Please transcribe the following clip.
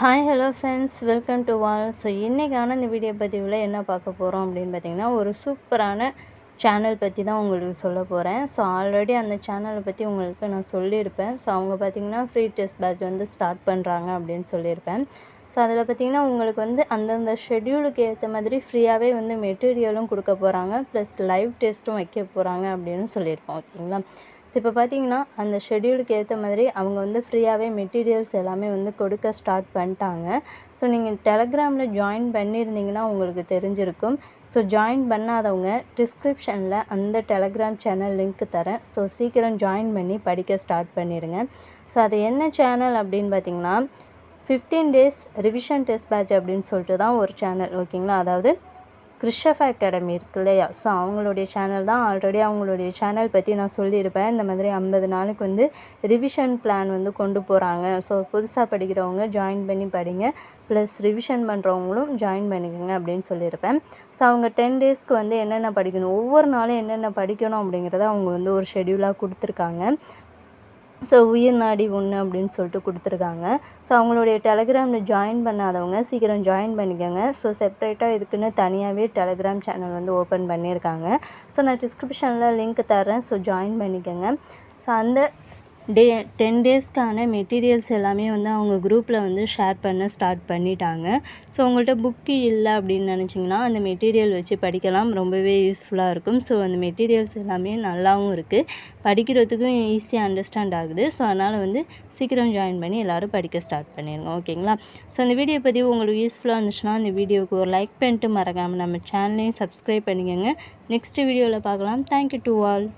Hi hello friends, welcome to all. So இன்றைக்கான இந்த video பதிவில் என்ன பார்க்க போகிறோம் அப்படின்னு பார்த்தீங்கன்னா, ஒரு சூப்பரான சேனல் பற்றி தான் உங்களுக்கு சொல்ல போகிறேன். ஸோ ஆல்ரெடி அந்த சேனலை பற்றி உங்களுக்கு நான் சொல்லியிருப்பேன். ஸோ அவங்க பார்த்திங்கன்னா ஃப்ரீ டெஸ்ட் பேட்ச் வந்து ஸ்டார்ட் பண்ணுறாங்க அப்படின்னு சொல்லியிருப்பேன். ஸோ அதில் பார்த்திங்கன்னா உங்களுக்கு வந்து அந்தந்த ஷெட்யூலுக்கு ஏற்ற மாதிரி ஃப்ரீயாகவே வந்து மெட்டீரியலும் கொடுக்க போகிறாங்க, ப்ளஸ் லைவ் டெஸ்ட்டும் வைக்க போகிறாங்க அப்படின்னு சொல்லியிருப்போம். ஓகேங்களா? ஸோ இப்போ பார்த்தீங்கன்னா அந்த ஷெட்யூலுக்கு ஏற்ற மாதிரி அவங்க வந்து ஃப்ரீயாகவே மெட்டீரியல்ஸ் எல்லாமே வந்து கொடுக்க ஸ்டார்ட் பண்ணிட்டாங்க. ஸோ நீங்கள் டெலகிராமில் ஜாயின் பண்ணியிருந்தீங்கன்னா உங்களுக்கு தெரிஞ்சிருக்கும். ஸோ ஜாயின் பண்ணாதவங்க டிஸ்கிரிப்ஷனில் அந்த டெலகிராம் சேனல் லிங்க் தரேன். ஸோ சீக்கிரம் ஜாயின் பண்ணி படிக்க ஸ்டார்ட் பண்ணிடுங்க. ஸோ அது என்ன சேனல் அப்படின்னு பார்த்தீங்கன்னா 15 days ரிவிஷன் டெஸ்ட் பேட்ச் அப்படின்னு சொல்லிட்டு தான் ஒரு சேனல். ஓகேங்களா? அதாவது கிருஷப் அகாடமி இருக்கு இல்லையா? ஸோ அவங்களுடைய சேனல் தான். ஆல்ரெடி அவங்களுடைய சேனல் பற்றி நான் சொல்லியிருப்பேன். இந்த மாதிரி 50 நாளுக்கு வந்து ரிவிஷன் பிளான் வந்து கொண்டு போகிறாங்க. ஸோ புதுசாக படிக்கிறவங்க ஜாயின் பண்ணி படிங்க, ப்ளஸ் ரிவிஷன் பண்ணுறவங்களும் ஜாயின் பண்ணிக்கோங்க அப்படின்னு சொல்லியிருப்பேன். ஸோ அவங்க 10 daysக்கு வந்து என்னென்ன படிக்கணும், ஒவ்வொரு நாளும் என்னென்ன படிக்கணும் அப்படிங்கிறத அவங்க வந்து ஒரு ஷெட்யூலாக கொடுத்துருக்காங்க. ஸோ உயிர் நாடி 1 அப்படின்னு சொல்லிட்டு கொடுத்துருக்காங்க. ஸோ அவங்களுடைய டெலகிராமில் ஜாயின் பண்ணாதவங்க சீக்கிரம் ஜாயின் பண்ணிக்கோங்க. ஸோ செப்ரேட்டாக இதுக்குன்னு தனியாகவே டெலகிராம் சேனல் வந்து ஓப்பன் பண்ணியிருக்காங்க. ஸோ நான் டிஸ்கிரிப்ஷனில் லிங்க் தரேன். ஸோ ஜாயின் பண்ணிக்கோங்க. ஸோ அந்த 10 daysக்கான மெட்டீரியல்ஸ் எல்லாமே வந்து அவங்க குரூப்பில் வந்து ஷேர் பண்ண ஸ்டார்ட் பண்ணிட்டாங்க. ஸோ உங்கள்கிட்ட புக்கு இல்லை அப்படின்னு நினச்சிங்கன்னா அந்த மெட்டீரியல் வச்சு படிக்கலாம், ரொம்பவே யூஸ்ஃபுல்லாக இருக்கும். ஸோ அந்த மெட்டீரியல்ஸ் எல்லாமே நல்லாவும் இருக்குது, படிக்கிறதுக்கும் ஈஸியாக அண்டர்ஸ்டாண்ட் ஆகுது. ஸோ அதனால் வந்து சீக்கிரம் ஜாயின் பண்ணி எல்லோரும் படிக்க ஸ்டார்ட் பண்ணிடுங்க. ஓகேங்களா? ஸோ இந்த வீடியோ பதிவு உங்களுக்கு யூஸ்ஃபுல்லாக இருந்துச்சுன்னா இந்த வீடியோவுக்கு ஒரு லைக் பண்ணிட்டு மறக்காமல் நம்ம சேனலையும் சப்ஸ்கிரைப் பண்ணிக்கோங்க. நெக்ஸ்ட் வீடியோவில் பார்க்கலாம். Thank you to all.